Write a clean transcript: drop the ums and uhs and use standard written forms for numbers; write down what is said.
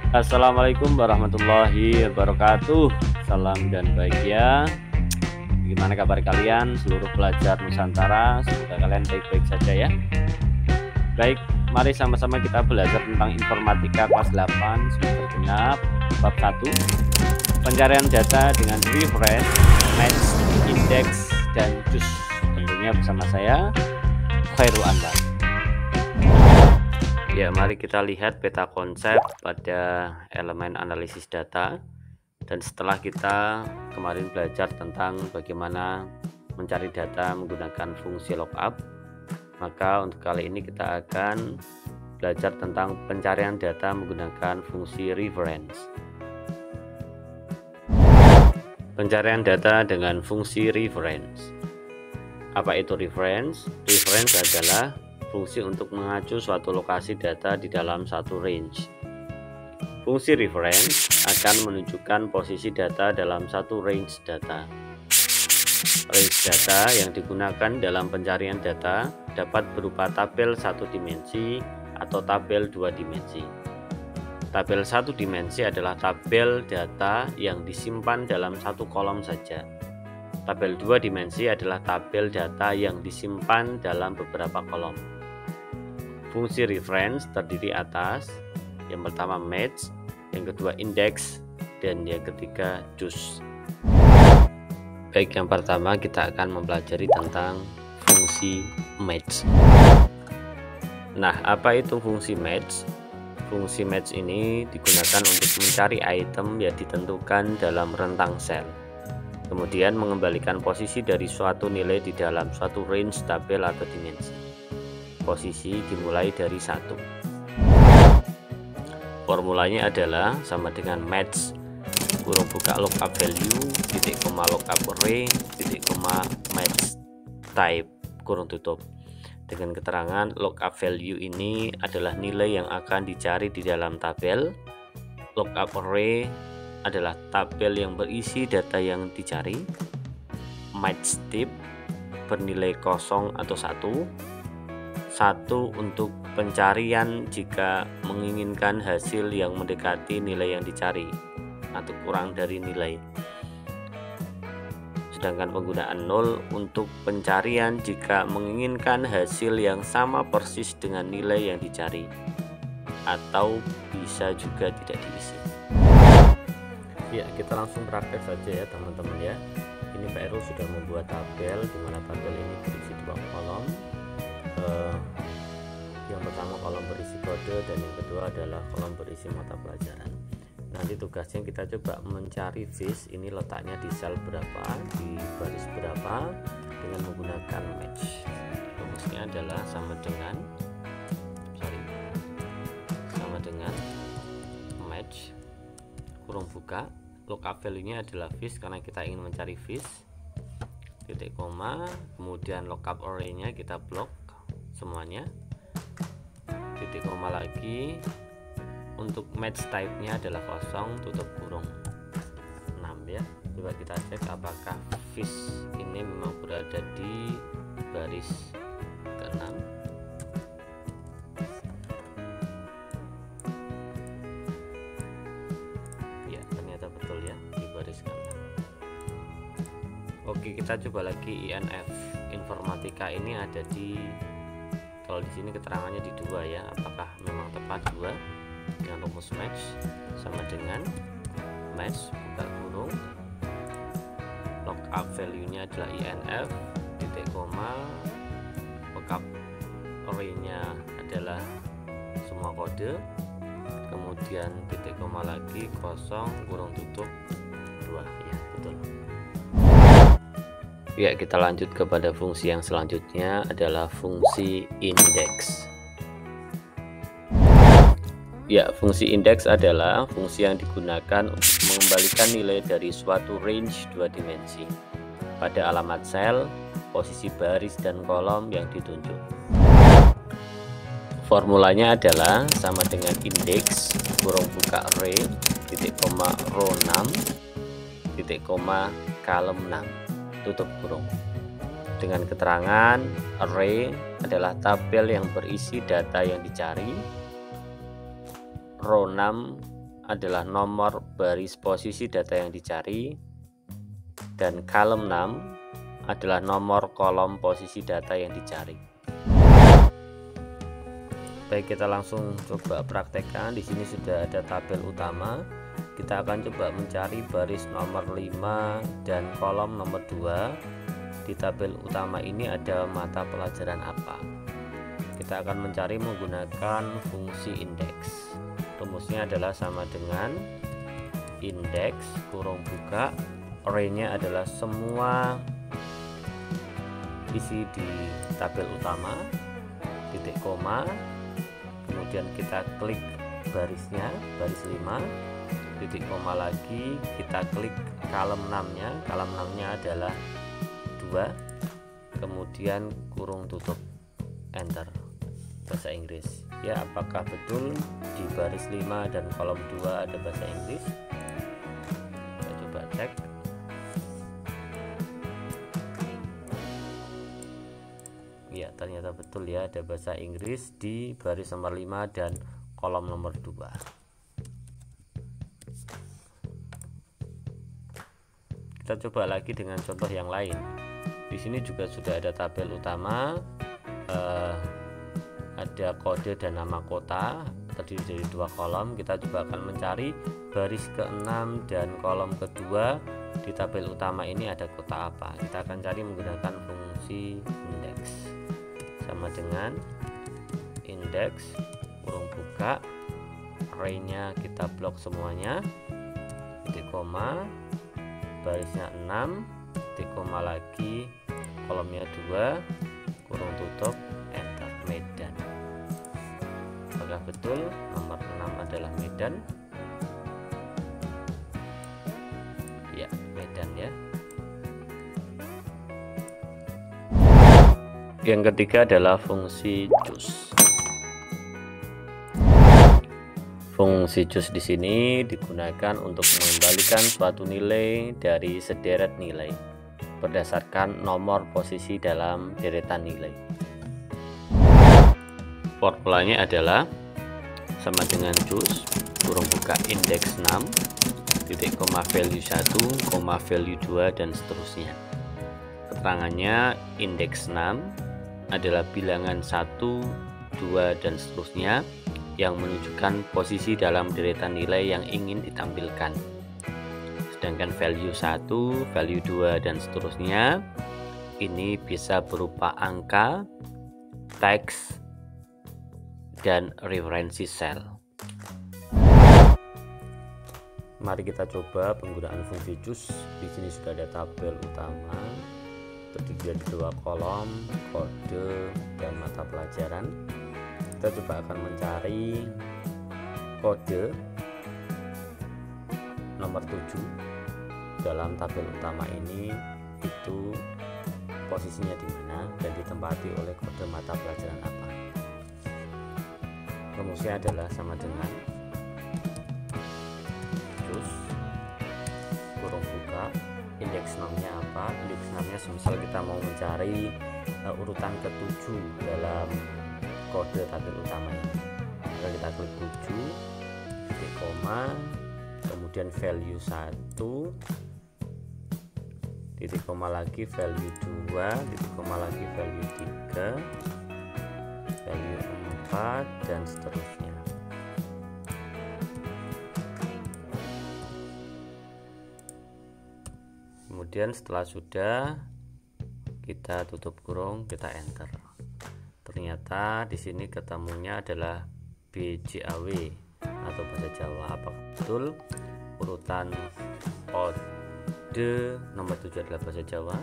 Assalamualaikum warahmatullahi wabarakatuh. Salam dan bahagia. Gimana kabar kalian seluruh pelajar Nusantara? Semoga kalian baik-baik saja ya. Baik, mari sama-sama kita belajar tentang informatika kelas 8 semester genap bab 1. Pencarian data dengan reference, match, index, dan choose. Tentunya bersama saya Khairul Anwar. Ya, mari kita lihat peta konsep pada elemen analisis data. Dan setelah kita kemarin belajar tentang bagaimana mencari data menggunakan fungsi lookup, maka untuk kali ini kita akan belajar tentang pencarian data menggunakan fungsi reference. Pencarian data dengan fungsi reference. Apa itu reference? Reference adalah fungsi untuk mengacu suatu lokasi data di dalam satu range. Fungsi reference akan menunjukkan posisi data dalam satu range data. Range data yang digunakan dalam pencarian data dapat berupa tabel satu dimensi atau tabel dua dimensi. Tabel satu dimensi adalah tabel data yang disimpan dalam satu kolom saja. Tabel dua dimensi adalah tabel data yang disimpan dalam beberapa kolom. Fungsi reference terdiri atas yang pertama match, yang kedua index, dan yang ketiga choose. Baik, yang pertama kita akan mempelajari tentang fungsi match. Nah, apa itu fungsi match? Fungsi match ini digunakan untuk mencari item yang ditentukan dalam rentang sel, kemudian mengembalikan posisi dari suatu nilai di dalam suatu range tabel atau dimensi. Posisi dimulai dari 1. Formulanya adalah sama dengan match kurung buka lookup value titik koma lookup array titik koma match type kurung tutup, dengan keterangan lookup value ini adalah nilai yang akan dicari di dalam tabel. Lookup array adalah tabel yang berisi data yang dicari. Match type bernilai 0 atau 1 untuk pencarian jika menginginkan hasil yang mendekati nilai yang dicari atau kurang dari nilai. Sedangkan penggunaan 0 untuk pencarian jika menginginkan hasil yang sama persis dengan nilai yang dicari, atau bisa juga tidak diisi. Ya, kita langsung praktek saja ya teman-teman ya. Ini Pak Erul sudah membuat tabel, di mana tabel ini berisi 2 kolom. Yang pertama kolom berisi kode, dan yang kedua adalah kolom berisi mata pelajaran. Nanti tugasnya kita coba mencari fish, ini letaknya di sel berapa, di baris berapa, dengan menggunakan match. Rumusnya adalah sama dengan match kurung buka lookup value nya adalah fish karena kita ingin mencari fish, titik koma, kemudian lookup array nya kita blok semuanya, titik koma lagi. Untuk match type nya adalah 0 tutup kurung 6 ya. Coba kita cek apakah fish ini memang berada di baris ke-6. Ya, ternyata betul ya, di baris ke-6. Oke, kita coba lagi INF. Informatika ini ada di, kalau di sini keterangannya di 2 ya, apakah memang tepat 2? Dengan rumus match sama dengan match buka kurung lookup value nya adalah INF titik koma, lookup array nya adalah semua kode, kemudian titik koma lagi 0 kurung tutup 2 ya, betul. Ya, kita lanjut kepada fungsi yang selanjutnya adalah fungsi index. Ya, fungsi index adalah fungsi yang digunakan untuk mengembalikan nilai dari suatu range 2 dimensi pada alamat sel, posisi baris dan kolom yang ditunjuk. Formulanya adalah sama dengan index kurung buka array titik koma row 6 titik koma column 6 tutup kurung, dengan keterangan array adalah tabel yang berisi data yang dicari. row 6 adalah nomor baris posisi data yang dicari, dan column 6 adalah nomor kolom posisi data yang dicari. Baik, kita langsung coba praktekkan. Di sini sudah ada tabel utama. Kita akan coba mencari baris nomor 5 dan kolom nomor 2. Di tabel utama ini ada mata pelajaran apa? Kita akan mencari menggunakan fungsi indeks. Rumusnya adalah sama dengan indeks kurung buka, array-nya adalah semua isi di tabel utama, titik koma, kemudian kita klik barisnya, baris 5, titik koma lagi, kita klik column 6-nya, column 6-nya adalah 2, kemudian kurung tutup, enter, bahasa Inggris. Ya, apakah betul di baris 5 dan kolom 2 ada bahasa Inggris? Kita coba cek. Ya, ternyata betul ya, ada bahasa Inggris di baris nomor 5 dan kolom nomor 2. Kita coba lagi dengan contoh yang lain. Di sini juga sudah ada tabel utama, ada kode dan nama kota, terdiri dari 2 kolom. Kita coba akan mencari baris ke-6 dan kolom kedua. Di tabel utama ini ada kota apa? Kita akan cari menggunakan fungsi indeks, sama dengan indeks kurung buka, array-nya kita blok semuanya, titik koma, barisnya 6, titik koma lagi, kolomnya 2, kurung tutup, enter, Medan. Apakah betul nomor 6 adalah Medan? Ya, Medan ya. Yang ketiga adalah fungsi choose. Fungsi choose di sini digunakan untuk mengembalikan suatu nilai dari sederet nilai berdasarkan nomor posisi dalam deretan nilai. Formulanya adalah sama dengan choose kurung buka indeks 6, titik koma value 1, koma value 2, dan seterusnya. Keterangannya indeks 6 adalah bilangan 1, 2, dan seterusnya yang menunjukkan posisi dalam deretan nilai yang ingin ditampilkan. Sedangkan value 1, value 2, dan seterusnya ini bisa berupa angka, teks, dan referensi sel. Mari kita coba penggunaan fungsi choose. Di sini sudah ada tabel utama, terdiri dari 2 kolom, kode, dan mata pelajaran. Kita coba akan mencari kode nomor 7 dalam tabel utama ini, itu posisinya di mana dan ditempati oleh kode mata pelajaran apa. Rumusnya adalah sama dengan choose kurung buka, indeks 6-nya apa? Indeks 6-nya semisal kita mau mencari urutan ke-7 dalam kode tabel utama ini, maka kita klik 7, titik koma, kemudian value 1, titik koma lagi value 2, titik koma lagi value 3, value 4, dan seterusnya. Kemudian setelah sudah, kita tutup kurung, kita enter. Ternyata di sini ketemunya adalah BJAW atau bahasa Jawa. Apakah betul urutan kode nomor 7 adalah bahasa Jawa?